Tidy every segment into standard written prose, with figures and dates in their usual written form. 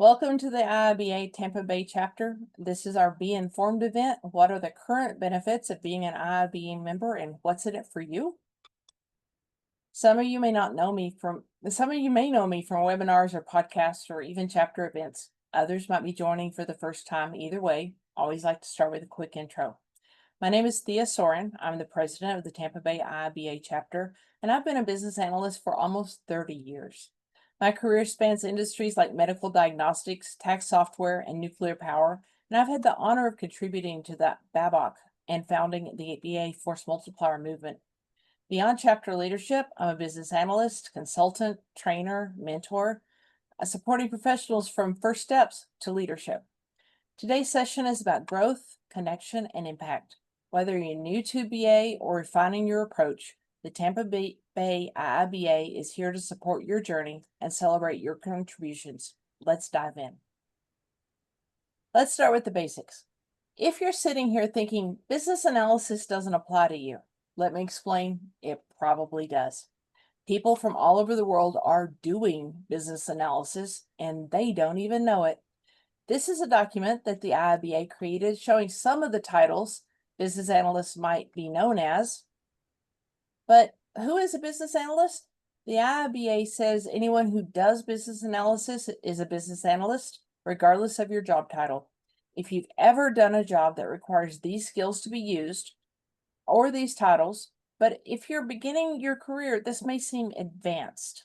Welcome to the IIBA Tampa Bay chapter. This is our Be Informed event. What are the current benefits of being an IIBA member and what's in it for you? Some of you may know me from webinars or podcasts or even chapter events. Others might be joining for the first time. Either way, always like to start with a quick intro. My name is Thea Soehren. I'm the president of the Tampa Bay IIBA chapter, and I've been a business analyst for almost 30 years. My career spans industries like medical diagnostics, tax software, and nuclear power, and I've had the honor of contributing to the BABOC and founding the IIBA Force Multiplier movement. Beyond chapter leadership, I'm a business analyst, consultant, trainer, mentor, supporting professionals from first steps to leadership. Today's session is about growth, connection, and impact. Whether you're new to BA or refining your approach, the Tampa Bay IIBA is here to support your journey and celebrate your contributions. Let's dive in. Let's start with the basics. If you're sitting here thinking business analysis doesn't apply to you, let me explain, it probably does. People from all over the world are doing business analysis and they don't even know it. This is a document that the IIBA created showing some of the titles business analysts might be known as. But who is a business analyst? The IIBA says anyone who does business analysis is a business analyst, regardless of your job title. If you've ever done a job that requires these skills to be used, or these titles, but if you're beginning your career, this may seem advanced.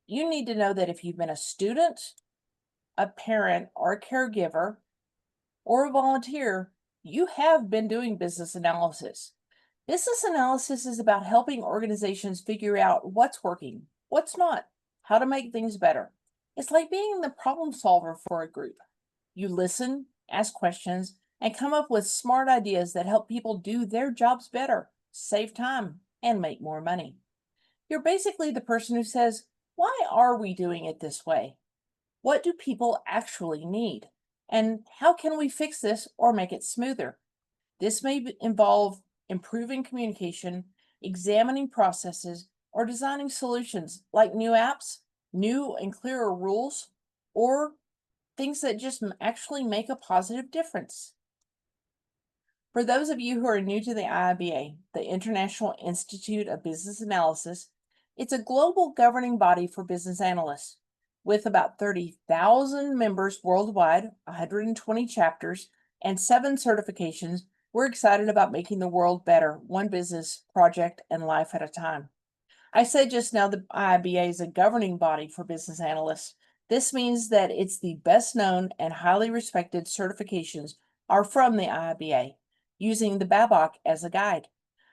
You need to know that if you've been a student, a parent, or a caregiver, or a volunteer, you have been doing business analysis. Business analysis is about helping organizations figure out what's working, what's not, how to make things better. It's like being the problem solver for a group. You listen, ask questions, and come up with smart ideas that help people do their jobs better, save time, and make more money. You're basically the person who says, why are we doing it this way? What do people actually need? And how can we fix this or make it smoother? This may involve improving communication, examining processes, or designing solutions like new apps, new and clearer rules, or things that just actually make a positive difference. For those of you who are new to the IIBA, the International Institute of Business Analysis, it's a global governing body for business analysts. With about 30,000 members worldwide, 120 chapters, and 7 certifications, we're excited about making the world better, one business project and life at a time. I said just now the IIBA is a governing body for business analysts. This means that it's the best known and highly respected certifications are from the IIBA, using the BABOC as a guide.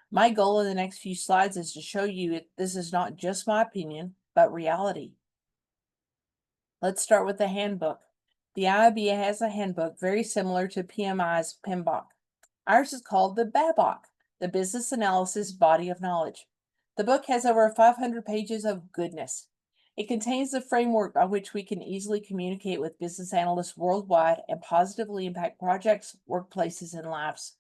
My goal in the next few slides is to show you this is not just my opinion, but reality. Let's start with the handbook. The IIBA has a handbook very similar to PMI's PMBOK. Ours is called the BABOK, the Business Analysis Body of Knowledge. The book has over 500 pages of goodness. It contains the framework by which we can easily communicate with business analysts worldwide and positively impact projects, workplaces, and lives.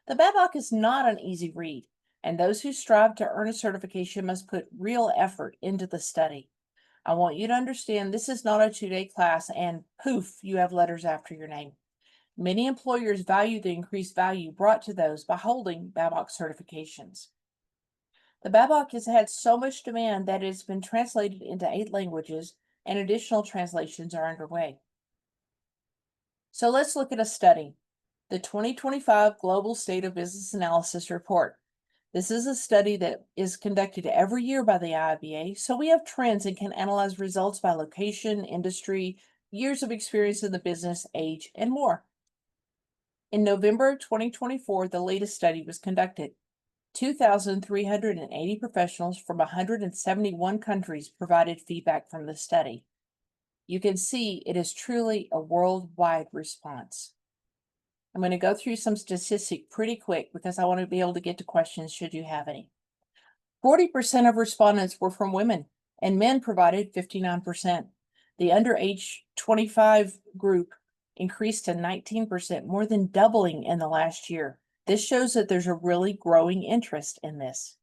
The BABOK is not an easy read, and those who strive to earn a certification must put real effort into the study. I want you to understand this is not a 2-day class and poof, you have letters after your name. Many employers value the increased value brought to those by holding BABOK certifications. The BABOK has had so much demand that it has been translated into 8 languages and additional translations are underway. So let's look at a study. The 2025 Global State of Business Analysis Report. This is a study that is conducted every year by the IIBA, so we have trends and can analyze results by location, industry, years of experience in the business, age, and more. In November 2024, the latest study was conducted. 2,380 professionals from 171 countries provided feedback from the study. You can see it is truly a worldwide response. I'm going to go through some statistics pretty quick because I want to be able to get to questions should you have any. 40% of respondents were from women, and men provided 59%. The under age 25 group increased to 19%, more than doubling in the last year. This shows that there's a really growing interest in this.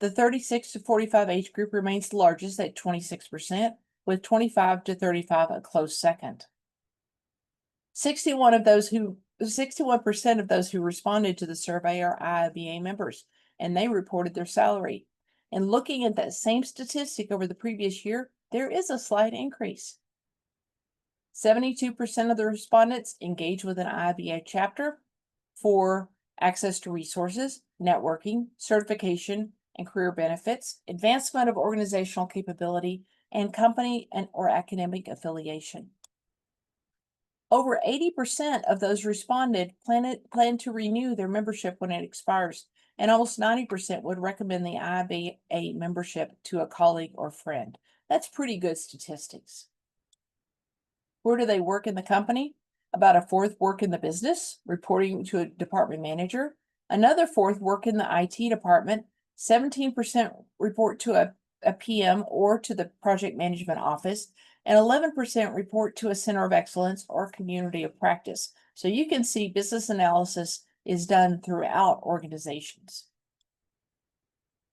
The 36 to 45 age group remains the largest at 26%, with 25 to 35 a close second. 61% of those who responded to the survey are IIBA members, and they reported their salary. And looking at that same statistic over the previous year, there is a slight increase. 72% of the respondents engage with an IIBA chapter for access to resources, networking, certification, and career benefits, advancement of organizational capability, and company or academic affiliation. Over 80% of those responded plan to renew their membership when it expires, and almost 90% would recommend the IIBA membership to a colleague or friend. That's pretty good statistics. Where do they work in the company? About a fourth work in the business, reporting to a department manager. Another fourth work in the IT department. 17% report to a PM or to the project management office, and 11% report to a center of excellence or community of practice. So you can see business analysis is done throughout organizations.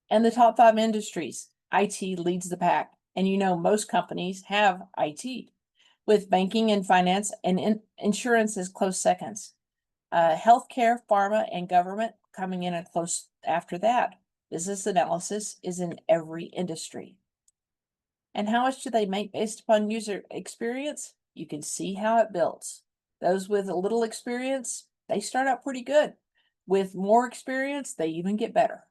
And the top 5 industries, IT leads the pack. And you know, most companies have IT, with banking and finance and insurance as close seconds. Healthcare, pharma, and government coming in a close after that. Business analysis is in every industry. And how much do they make based upon user experience? You can see how it builds. Those with a little experience, they start out pretty good. With more experience, they even get better.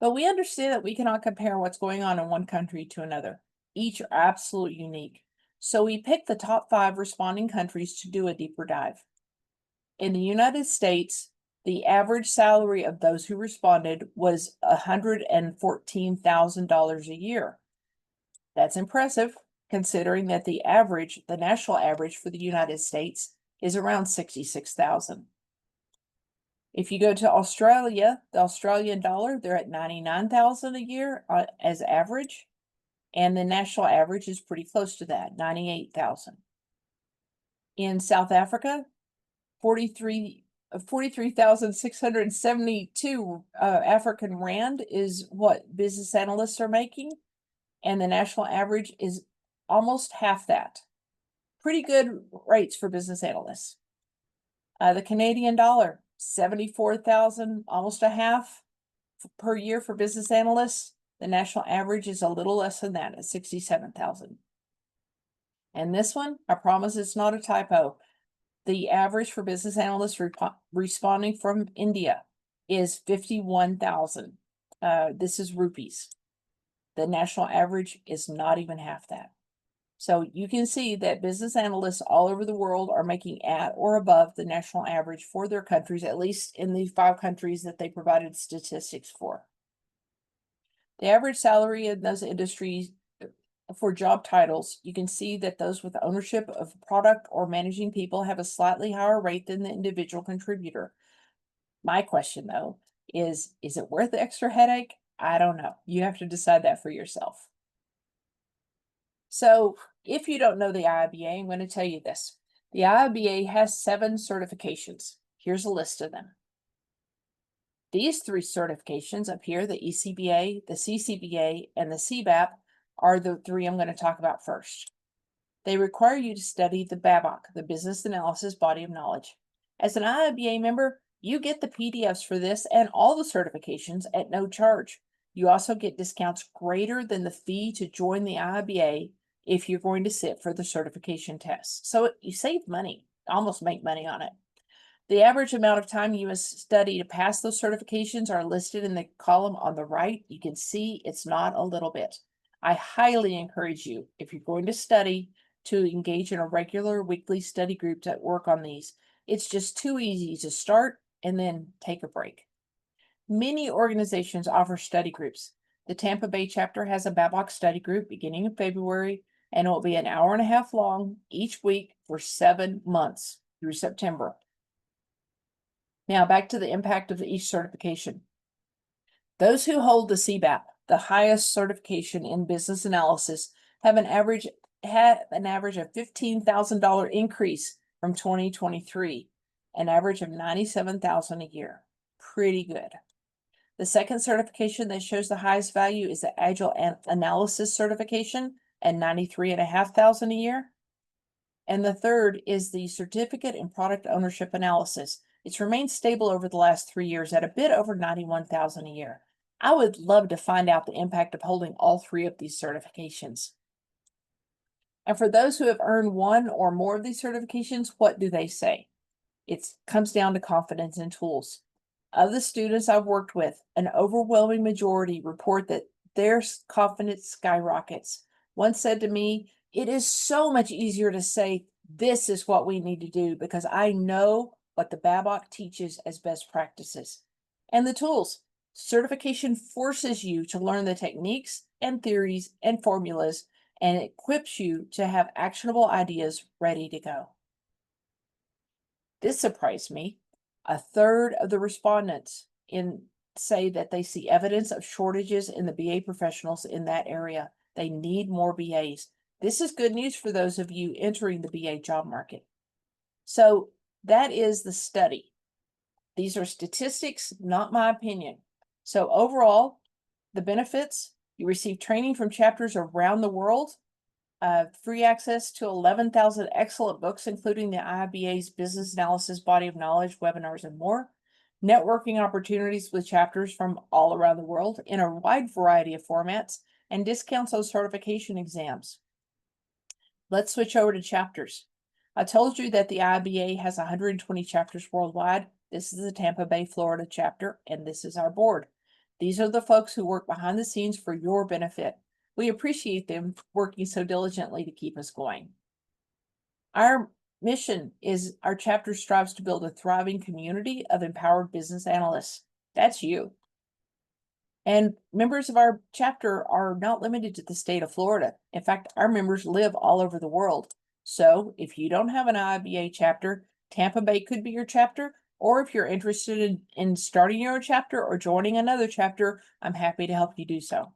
But we understand that we cannot compare what's going on in one country to another. Each are absolutely unique. So we picked the top 5 responding countries to do a deeper dive. In the United States, the average salary of those who responded was $114,000 a year. That's impressive, considering that the national average for the United States is around 66,000. If you go to Australia, the Australian dollar, they're at 99,000 a year as average, and the national average is pretty close to that, 98,000. In South Africa, 43,672 African rand is what business analysts are making, and the national average is almost half that. Pretty good rates for business analysts. The Canadian dollar, 74,000, almost a half per year for business analysts. The national average is a little less than that at 67,000. And this one, I promise it's not a typo. The average for business analysts responding from India is 51,000. This is rupees. The national average is not even half that. So you can see that business analysts all over the world are making at or above the national average for their countries, at least in the 5 countries that they provided statistics for. The average salary in those industries for job titles, you can see that those with ownership of product or managing people have a slightly higher rate than the individual contributor. My question, though, is it worth the extra headache? I don't know. You have to decide that for yourself. So if you don't know the IIBA, I'm going to tell you this. The IIBA has 7 certifications. Here's a list of them. These 3 certifications up here, the ECBA, the CCBA, and the CBAP, are the 3 I'm going to talk about first. They require you to study the BABOK, the Business Analysis Body of Knowledge. As an IIBA member, you get the PDFs for this and all the certifications at no charge. You also get discounts greater than the fee to join the IIBA if you're going to sit for the certification test. So you save money, almost make money on it. The average amount of time you must study to pass those certifications are listed in the column on the right. You can see it's not a little bit. I highly encourage you, if you're going to study, to engage in a regular weekly study group to work on these. It's just too easy to start and then take a break. Many organizations offer study groups. The Tampa Bay chapter has a BABOK study group beginning in February, and it will be an hour-and-a-half long each week for 7 months through September. Now back to the impact of each certification. Those who hold the CBAP, the highest certification in business analysis, have an average of $15,000 increase from 2023, an average of $97,000 a year. Pretty good. The second certification that shows the highest value is the Agile Analysis certification at $93,500 a year. And the third is the Certificate in Product Ownership Analysis. It's remained stable over the last 3 years at a bit over $91,000 a year. I would love to find out the impact of holding all three of these certifications. And for those who have earned one or more of these certifications, what do they say? It comes down to confidence in tools. Of the students I've worked with, an overwhelming majority report that their confidence skyrockets. One said to me, "It is so much easier to say, this is what we need to do because I know what the BABOK teaches as best practices." And the tools. Certification forces you to learn the techniques and theories and formulas and equips you to have actionable ideas ready to go. This surprised me. A third of the respondents say that they see evidence of shortages in the BA professionals in that area. They need more BAs. This is good news for those of you entering the BA job market. So that is the study. These are statistics, not my opinion. So overall, the benefits, you receive training from chapters around the world, free access to 11,000 excellent books, including the IIBA's business analysis body of knowledge, webinars, and more. Networking opportunities with chapters from all around the world in a wide variety of formats, and discounts on certification exams. Let's switch over to chapters. I told you that the IIBA has 120 chapters worldwide. This is the Tampa Bay, Florida chapter, and this is our board. These are the folks who work behind the scenes for your benefit. We appreciate them working so diligently to keep us going. Our mission is our chapter strives to build a thriving community of empowered business analysts. That's you. And members of our chapter are not limited to the state of Florida. In fact, our members live all over the world. So if you don't have an IIBA chapter, Tampa Bay could be your chapter. Or if you're interested in starting your own chapter or joining another chapter, I'm happy to help you do so.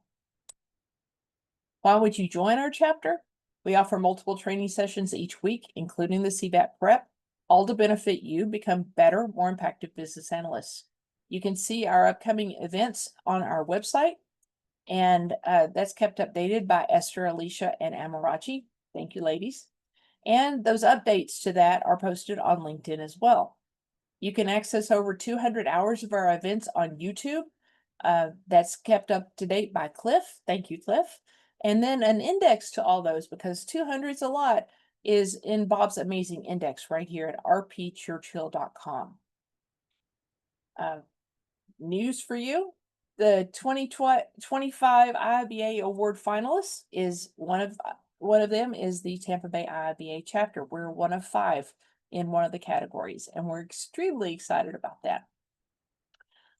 Why would you join our chapter? We offer multiple training sessions each week, including the CBAT prep, all to benefit you become better, more impactful business analysts. You can see our upcoming events on our website, and that's kept updated by Esther, Alicia, and Amarachi. Thank you, ladies. And those updates to that are posted on LinkedIn as well. You can access over 200 hours of our events on YouTube. That's kept up to date by Cliff. Thank you, Cliff. And then an index to all those, because 200 is a lot, is in Bob's amazing index right here at rpchurchill.com. News for you. The 2025 IIBA award finalists is one of them is the Tampa Bay IIBA chapter. We're one of 5 in one of the categories, and we're extremely excited about that.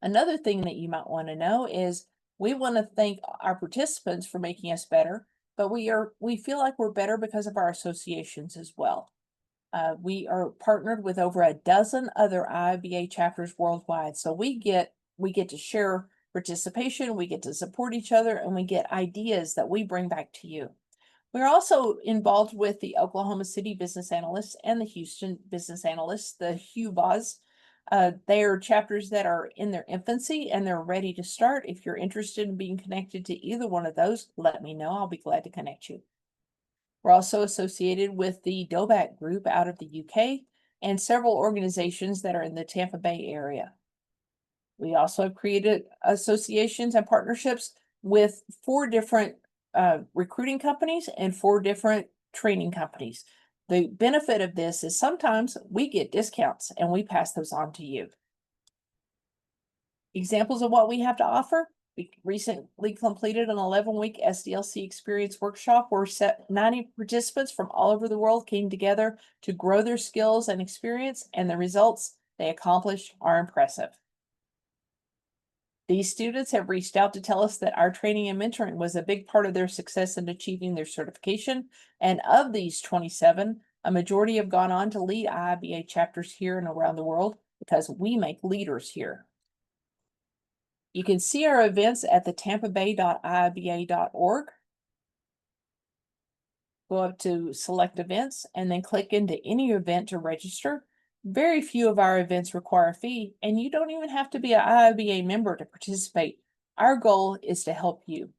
Another thing that you might want to know is we want to thank our participants for making us better, but we feel like we're better because of our associations as well. We are partnered with over a dozen other IIBA chapters worldwide, so we get to share participation, we get to support each other, and we get ideas that we bring back to you. We're also involved with the Oklahoma City Business Analysts and the Houston Business Analysts, the IIBAs. They are chapters that are in their infancy and they're ready to start. If you're interested in being connected to either one of those, let me know. I'll be glad to connect you. We're also associated with the DOBAC group out of the UK and several organizations that are in the Tampa Bay area. We also have created associations and partnerships with 4 different recruiting companies and 4 different training companies. The benefit of this is sometimes we get discounts and we pass those on to you. Examples of what we have to offer. We recently completed an 11-week SDLC experience workshop where 90 participants from all over the world came together to grow their skills and experience, and the results they accomplished are impressive. These students have reached out to tell us that our training and mentoring was a big part of their success in achieving their certification. And of these 27, a majority have gone on to lead IIBA chapters here and around the world because we make leaders here. You can see our events at the tampabay.iiba.org. Go up to select events and then click into any event to register. Very few of our events require a fee, and you don't even have to be an IIBA member to participate. Our goal is to help you.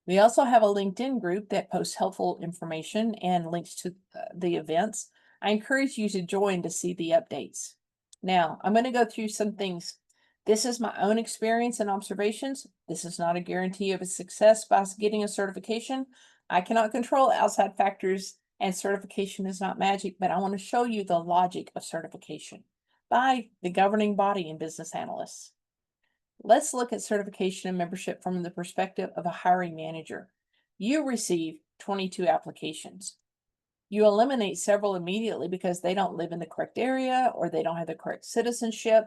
We also have a LinkedIn group that posts helpful information and links to the events. I encourage you to join to see the updates. Now, I'm going to go through some things. This is my own experience and observations. This is not a guarantee of a success by getting a certification. I cannot control outside factors, and certification is not magic, but I want to show you the logic of certification by the governing body in business analysts. Let's look at certification and membership from the perspective of a hiring manager. You receive 22 applications. You eliminate several immediately because they don't live in the correct area or they don't have the correct citizenship.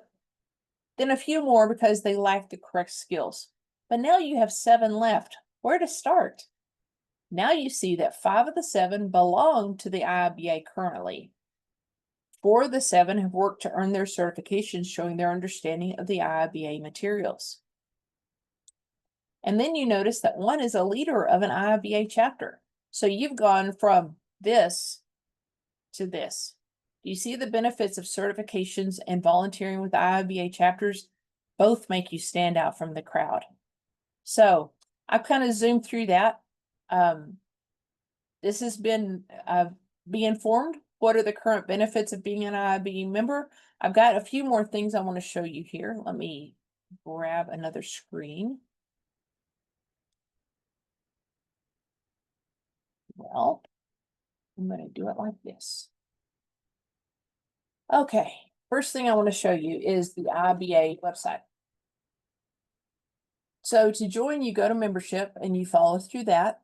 Then a few more because they lack the correct skills. But now you have 7 left. Where to start? Now you see that 5 of the 7 belong to the IIBA currently. 4 of the 7 have worked to earn their certifications, showing their understanding of the IIBA materials. And then you notice that 1 is a leader of an IIBA chapter. So you've gone from this to this. Do you see the benefits of certifications and volunteering with IIBA chapters? Both make you stand out from the crowd. So I've kind of zoomed through that. This has been be informed. What are the current benefits of being an IIBA member? I've got a few more things I want to show you here. Let me grab another screen. Well, I'm going to do it like this. Okay, first thing I want to show you is the IIBA website. So to join, you go to membership and you follow through that.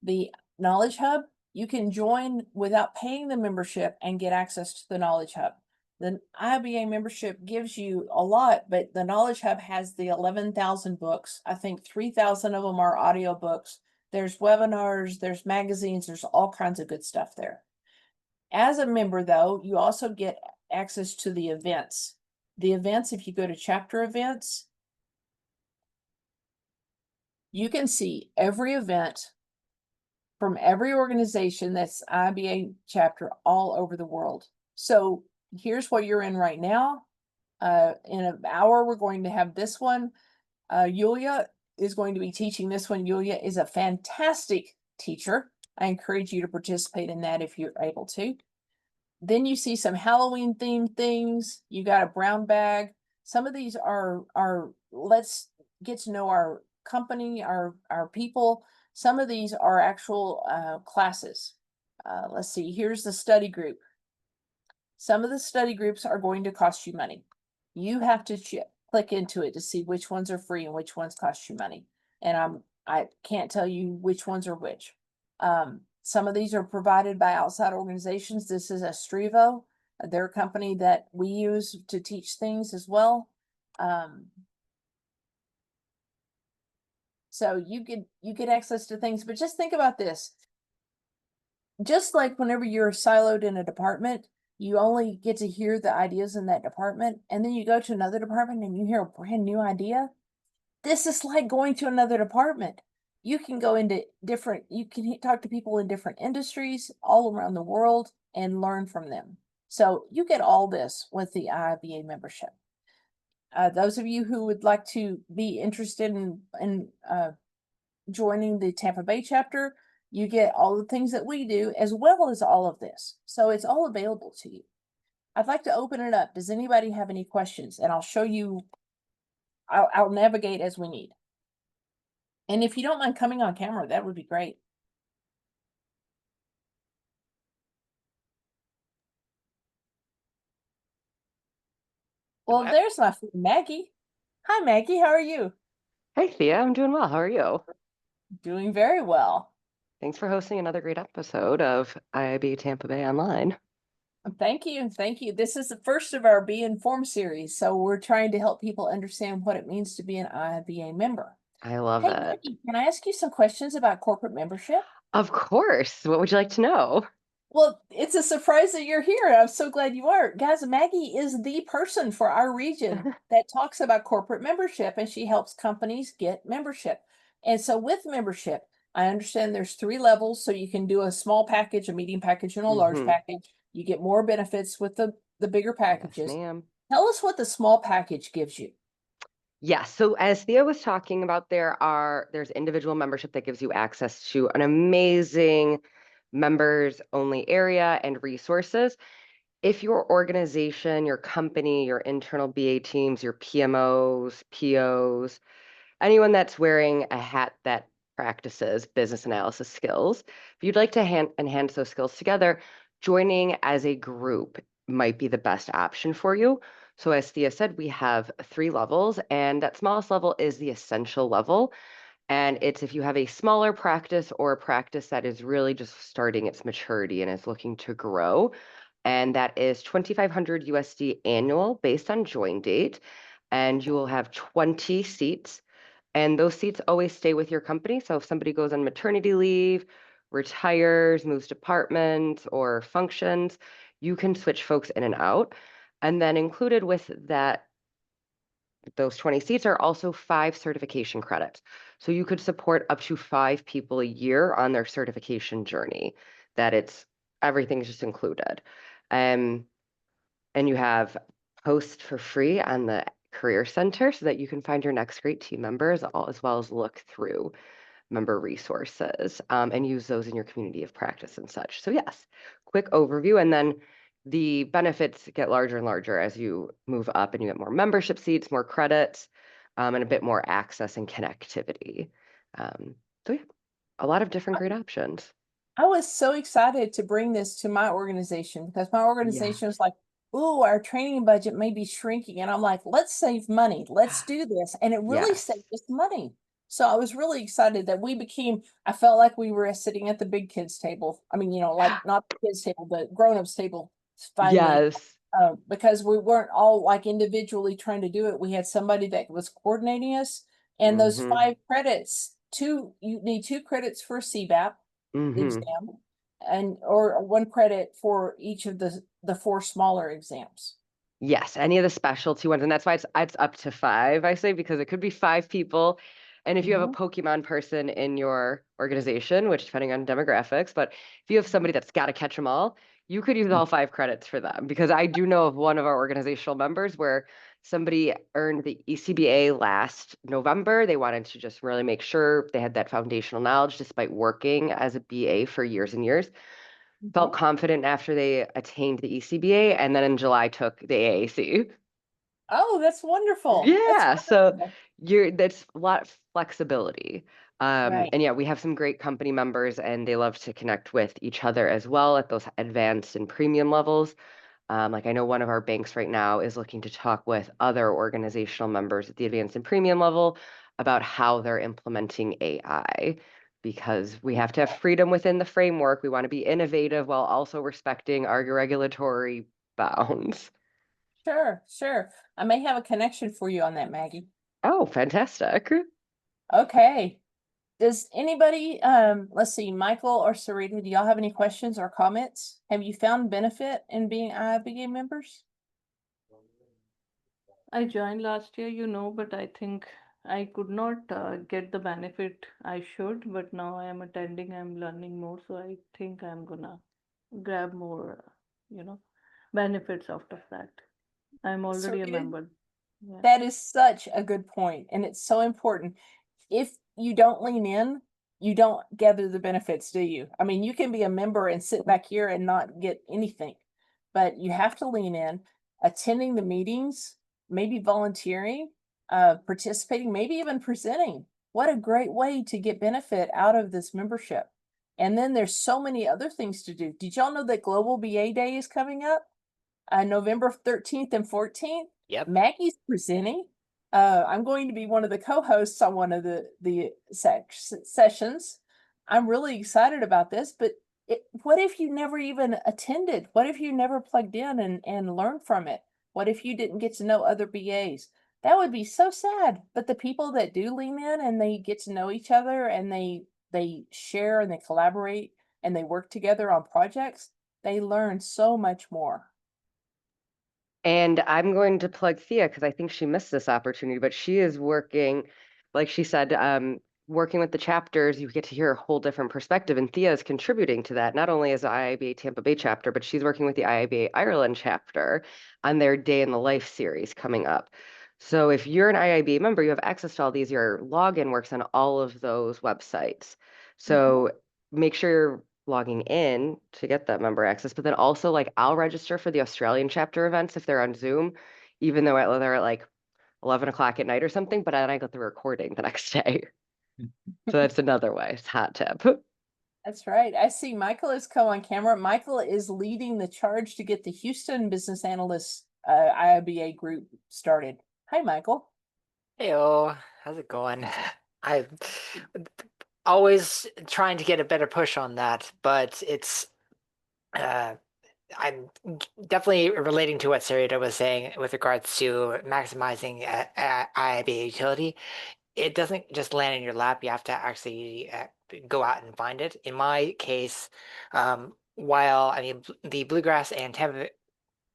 The Knowledge Hub, you can join without paying the membership and get access to the Knowledge Hub. The IIBA membership gives you a lot, but the Knowledge Hub has the 11,000 books. I think 3,000 of them are audiobooks. There's webinars, there's magazines, there's all kinds of good stuff there. As a member, though, you also get access to the events. The events, if you go to chapter events, you can see every event from every organization that's IIBA chapter all over the world. So here's what you're in right now. In an hour, we're going to have this one. Yulia is going to be teaching this one. Yulia is a fantastic teacher. I encourage you to participate in that if you're able to. Then you see some Halloween themed things. You got a brown bag. Some of these are let's get to know our company, our people. Some of these are actual classes. Let's see, here's the study group. Some of the study groups are going to cost you money. You have to click into it to see which ones are free and which ones cost you money. And I can't tell you which ones are which. Some of these are provided by outside organizations. This is Estrevo, their company that we use to teach things as well. So you get access to things, but just think about this. Just like whenever you're siloed in a department, you only get to hear the ideas in that department, and then you go to another department and you hear a brand new idea. This is like going to another department. You can go into you can talk to people in different industries all around the world and learn from them. So you get all this with the IIBA membership. Those of you who would like to be interested in joining the Tampa Bay chapter, you get all the things that we do as well as all of this. So it's all available to you. I'd like to open it up. Does anybody have any questions? And I'll show you, I'll navigate as we need. And if you don't mind coming on camera, that would be great. Well, there's my friend Maggie. Hi, Maggie. How are you? Hey, Thea. I'm doing well. How are you? Doing very well. Thanks for hosting another great episode of IIB Tampa Bay Online. Thank you. Thank you. This is the first of our Be Informed series. So we're trying to help people understand what it means to be an IIBA member. I love Hey, it. Maggie, can I ask you some questions about corporate membership? Of course. What would you like to know? Well, it's a surprise that you're here. I'm so glad you are. Guys, Maggie is the person for our region that talks about corporate membership, and she helps companies get membership. And so with membership, I understand there's 3 levels. So you can do a small package, a medium package, and a large package. You get more benefits with the bigger Yes, packages. ma'am. Tell us what the small package gives you. Yes. So as Thea was talking about, there's individual membership that gives you access to an amazing members only area and resources. If your organization, your company, your internal BA teams, your PMOs, POs, anyone that's wearing a hat that practices business analysis skills, if you'd like to enhance those skills together, joining as a group might be the best option for you. So as Thea said, we have 3 levels, and that smallest level is the essential level. And it's if you have a smaller practice or a practice that is really just starting its maturity and is looking to grow. And that is 2,500 USD annual based on join date. And you will have 20 seats. And those seats always stay with your company. So if somebody goes on maternity leave, retires, moves departments, or functions, you can switch folks in and out. And then included with that, those 20 seats are also 5 certification credits. So you could support up to 5 people a year on their certification journey. That it's everything's just included. Um, and you have posts for free on the Career Center so that you can find your next great team members, as well as look through member resources and use those in your community of practice and such. So yes, quick overview. And then the benefits get larger and larger as you move up and you get more membership seats, more credits, and a bit more access and connectivity. So yeah, a lot of different great options. I was so excited to bring this to my organization because my Yeah. organization was like, "Ooh, our training budget may be shrinking." And I'm like, let's save money. Let's do this. And it really Yes. saved us money. So I was really excited that I felt like we were sitting at the big kids table. I mean, like not the kids table, the grown-ups table finally, Yes. because we weren't all like individually trying to do it. We had somebody that was coordinating us. And those Mm-hmm. 5 credits, you need 2 credits for CBAP the Mm-hmm. exam and or 1 credit for each of the 4 smaller exams. Yes, any of the specialty ones, and that's why it's up to 5, I say, because it could be 5 people. And if you have a Mhm. Pokemon person in your organization, which depending on demographics, but if you have somebody that's got to catch them all, you could use all 5 credits for them. Because I do know of one of our organizational members where somebody earned the ECBA last November. They wanted to just really make sure they had that foundational knowledge despite working as a BA for years and years. Felt Mhm. confident after they attained the ECBA, and then in July took the AAC. Oh, that's wonderful. That's Yeah, so wonderful. that's a lot of flexibility. Right. And yeah, we have some great company members and they love to connect with each other as well at those advanced and premium levels. Like I know one of our banks right now is looking to talk with other organizational members at the advanced and premium level about how they're implementing AI because we have to have freedom within the framework. We want to be innovative while also respecting our regulatory bounds. Sure, sure. I may have a connection for you on that, Maggie. Oh, fantastic. Okay. Does anybody, let's see, Michael or Sarita, do y'all have any questions or comments? Have you found benefit in being IIBA members? I joined last year, but I think I could not get the benefit I should. But now I am attending, I'm learning more, so I think I'm gonna grab more, benefits out of that. I'm already a Sarita, member. Yeah. that is such a good point, and it's so important. If you don't lean in, you don't gather the benefits, do you? I mean, you can be a member and sit back here and not get anything, but you have to lean in, attending the meetings, maybe volunteering, participating, maybe even presenting. What a great way to get benefit out of this membership. And then there's so many other things to do. Did y'all know that Global BA Day is coming up? November 13th and 14th. Yep. Maggie's presenting. I'm going to be one of the co-hosts on one of the sessions. I'm really excited about this, but what if you never even attended? What if you never plugged in and learned from it? What if you didn't get to know other BAs? That would be so sad. But the people that do lean in and they get to know each other and they share and they collaborate and they work together on projects, they learn so much more. And I'm going to plug Thea because I think she missed this opportunity, but she is working, like she said, working with the chapters, you get to hear a whole different perspective. And Thea is contributing to that, not only as the IIBA Tampa Bay chapter, but she's working with the IIBA Ireland chapter on their Day in the Life series coming up. So if you're an IIBA member, you have access to all these. Your login works on all of those websites. So make sure you're logging in to get that member access. But then also, like, I'll register for the Australian chapter events if they're on Zoom, even though they're at like 11 o'clock at night or something, but then I got the recording the next day. So that's another way. It's a hot tip. That's right. I see Michael has come on camera. Michael is leading the charge to get the Houston Business Analysts IIBA group started. Hi, Michael. Heyo, how's it going? I always trying to get a better push on that, but it's I'm definitely relating to what Sarita was saying with regards to maximizing IIBA utility. It doesn't just land in your lap. You have to actually go out and find it. In my case, while I mean the Bluegrass and Tampa,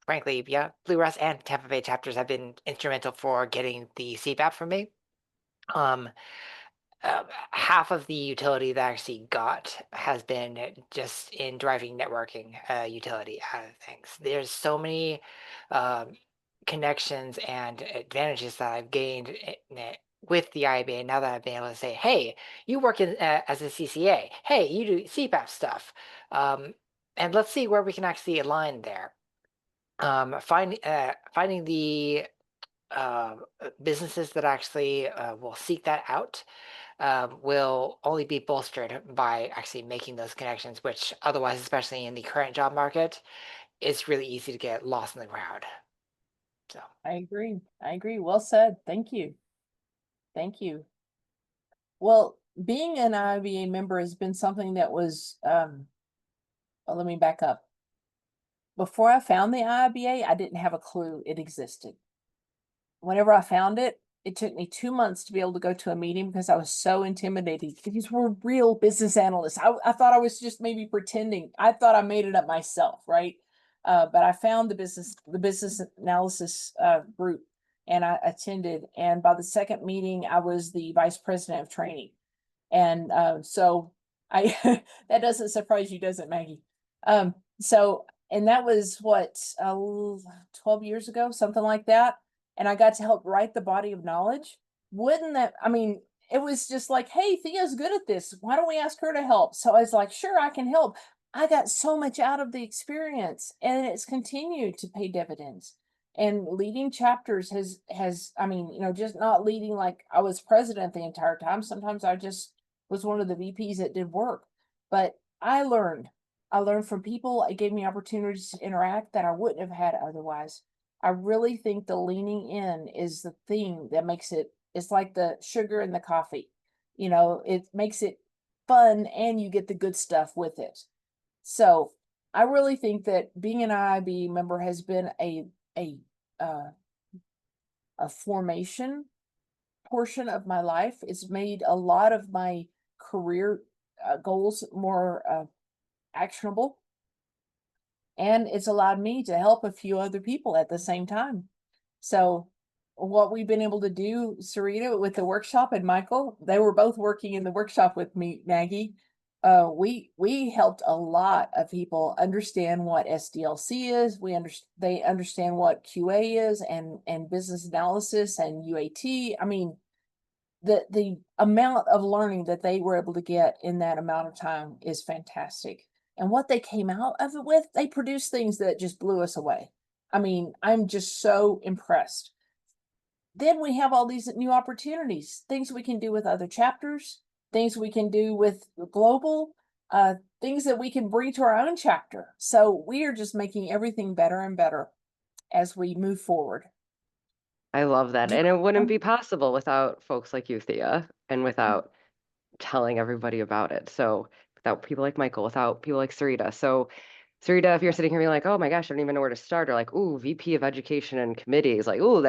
frankly, yeah, Bluegrass and Tampa Bay chapters have been instrumental for getting the CPAP for me. Um, Half of the utility that I actually got has been just in driving networking utility out of things. There's so many connections and advantages that I've gained with the IIBA now that I've been able to say, hey, you work in, as a CCA. Hey, you do CPAP stuff. And let's see where we can actually align there. Finding the businesses that actually will seek that out will only be bolstered by actually making those connections, which otherwise, especially in the current job market, it's really easy to get lost in the crowd. So I agree. I agree. Well said. Thank you. Thank you. Well, being an IIBA member has been something that was, well, let me back up. Before I found the IIBA, I didn't have a clue it existed. Whenever I found it, it took me 2 months to be able to go to a meeting because I was so intimidated. These were real business analysts. I thought I was just maybe pretending. I thought I made it up myself, right? But I found the business analysis group, and I attended. And by the second meeting, I was the vice president of training. And so I that doesn't surprise you, does it, Maggie? So and that was what 12 years ago, something like that. And I got to help write the body of knowledge. Wouldn't that, I mean, it was just like, hey, Thea's good at this. Why don't we ask her to help? So I was like, sure, I can help. I got so much out of the experience, and it's continued to pay dividends. And leading chapters has, I mean, just not leading like I was president the entire time. Sometimes I just was one of the VPs that did work. But I learned from people. It gave me opportunities to interact that I wouldn't have had otherwise. I really think the leaning in is the thing that makes it's like the sugar in the coffee. It makes it fun and you get the good stuff with it. So I really think that being an IIB member has been uh, a formation portion of my life. It's made a lot of my career goals more actionable. And it's allowed me to help a few other people at the same time. So what we've been able to do, Sarita, with the workshop, and Michael, they were both working in the workshop with me, Maggie. We helped a lot of people understand what SDLC is. They understand what QA is and business analysis and UAT. I mean, the amount of learning that they were able to get in that amount of time is fantastic. And what they came out of it with, they produced things that just blew us away. I mean, I'm just so impressed. Then we have all these new opportunities, things we can do with other chapters, things we can do with global, things that we can bring to our own chapter. So we are just making everything better and better as we move forward. I love that. Do- And it wouldn't be possible without folks like you, Thea, and without telling everybody about it. So without people like Michael, without people like Sarita. So Sarita, if you're sitting here being like, oh my gosh, I don't even know where to start, or like, ooh, VP of Education and committees, like, ooh,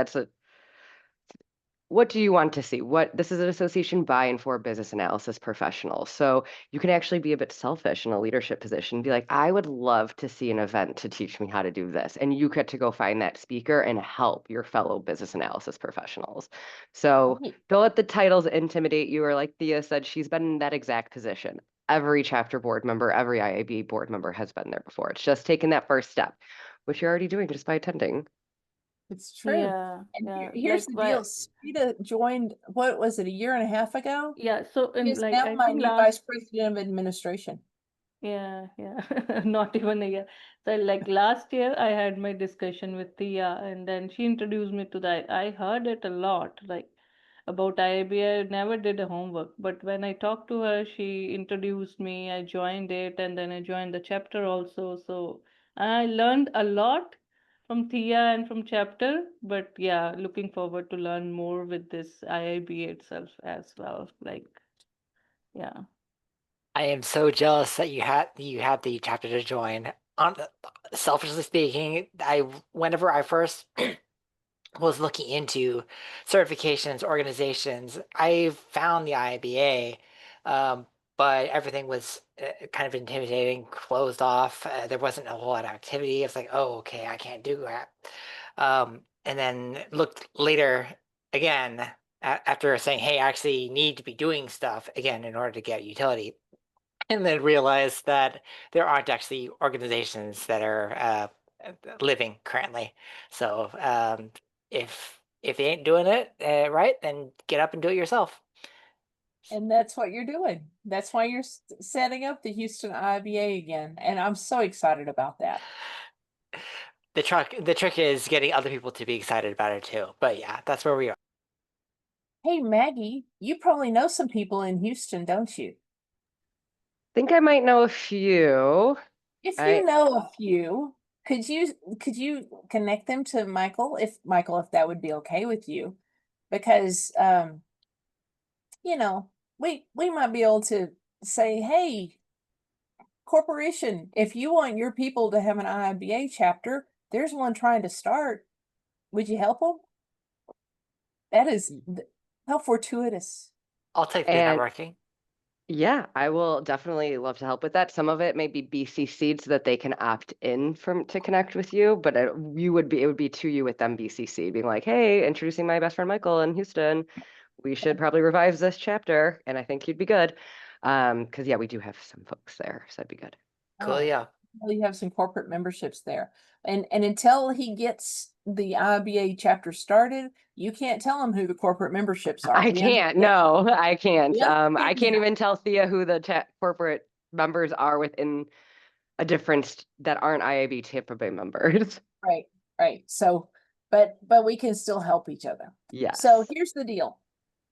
what do you want to see? This is an association by and for business analysis professionals. So you can actually be a bit selfish in a leadership position, be like, I would love to see an event to teach me how to do this. And you get to go find that speaker and help your fellow business analysis professionals. So Right. don't let the titles intimidate you, or like Thea said, she's been in that exact position. Every chapter board member, every IIB board member has been there before. It's just taking that first step, which you're already doing just by attending. It's true. Yeah, And yeah. here's the deal. Sarita joined, what was it, a year and a half ago? Yeah, so She in is like now I my think new last, vice president of administration. yeah, yeah, not even a year. So like last year I had my discussion with Thea and then she introduced me to that. I heard it a lot, like about IIBA. I never did a homework, but when I talked to her, she introduced me, I joined it, and then I joined the chapter also. So I learned a lot from Thea and from chapter, but yeah, looking forward to learn more with this IIBA itself as well. Like, yeah. I am so jealous that you had the chapter to join. On selfishly speaking, whenever I first was looking into certifications, organizations, I found the IIBA, but everything was kind of intimidating, closed off. There wasn't a whole lot of activity. It's like, oh, okay, I can't do that. And then looked later again after saying, hey, I actually need to be doing stuff again in order to get utility. And then realized that there aren't actually organizations that are living currently. So if they ain't doing it right, then get up and do it yourself. And that's what you're doing. That's why you're setting up the Houston IIBA again. And I'm so excited about that. The trick is getting other people to be excited about it too. But yeah, that's where we are. Hey, Maggie, you probably know some people in Houston, don't you? Think I might know a few. If I you know a few, could you connect them to Michael, if that would be okay with you? Because you know, we might be able to say, hey, corporation, if you want your people to have an IIBA chapter, there's one trying to start. Would you help them? That is how fortuitous. I'll take the and networking. yeah, I will definitely love to help with that. Some of it may be BCC'd so that they can opt in to connect with you, but it would be to you with them BCC being like, hey, introducing my best friend Michael in Houston. We should probably revise this chapter, and I think you'd be good. Because yeah, we do have some folks there, so that'd be good. Cool, Oh, yeah. well, you have some corporate memberships there. And until he gets the IIBA chapter started, you can't tell him who the corporate memberships are. I We can't. understand. No, I can't. We I understand can't that. even tell Thea who the corporate members are within a different that aren't IAB Tampa Bay members. Right, right. So, but we can still help each other. So Yes. here's the deal.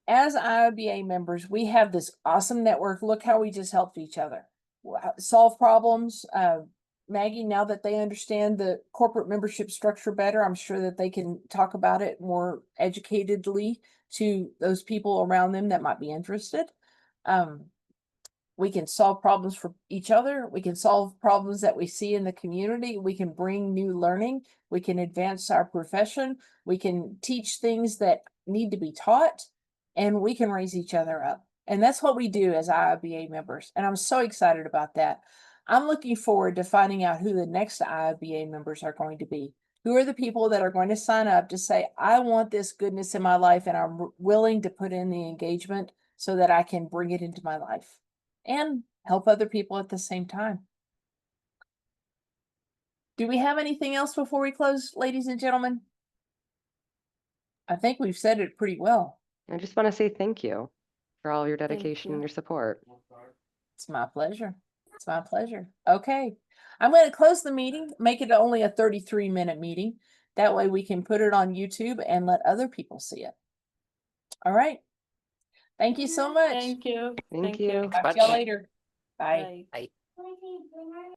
As IIBA members, we have this awesome network. Look how we just helped each other solve problems. Maggie, now that they understand the corporate membership structure better, I'm sure that they can talk about it more educatedly to those people around them that might be interested. We can solve problems for each other. We can solve problems that we see in the community. We can bring new learning. We can advance our profession. We can teach things that need to be taught, and we can raise each other up. And that's what we do as IIBA members. And I'm so excited about that. I'm looking forward to finding out who the next IIBA members are going to be. Who are the people that are going to sign up to say, I want this goodness in my life, and I'm willing to put in the engagement so that I can bring it into my life and help other people at the same time. Do we have anything else before we close, ladies and gentlemen? I think we've said it pretty well. I just want to say thank you for all your Thank dedication and you. your support. It's my pleasure. It's my pleasure. Okay. I'm going to close the meeting, make it only a 33-minute meeting. That way we can put it on YouTube and let other people see it. All right. Thank you so much. Thank you. Thank Thank you. you. Talk to Much. y'all later. Bye. Bye. I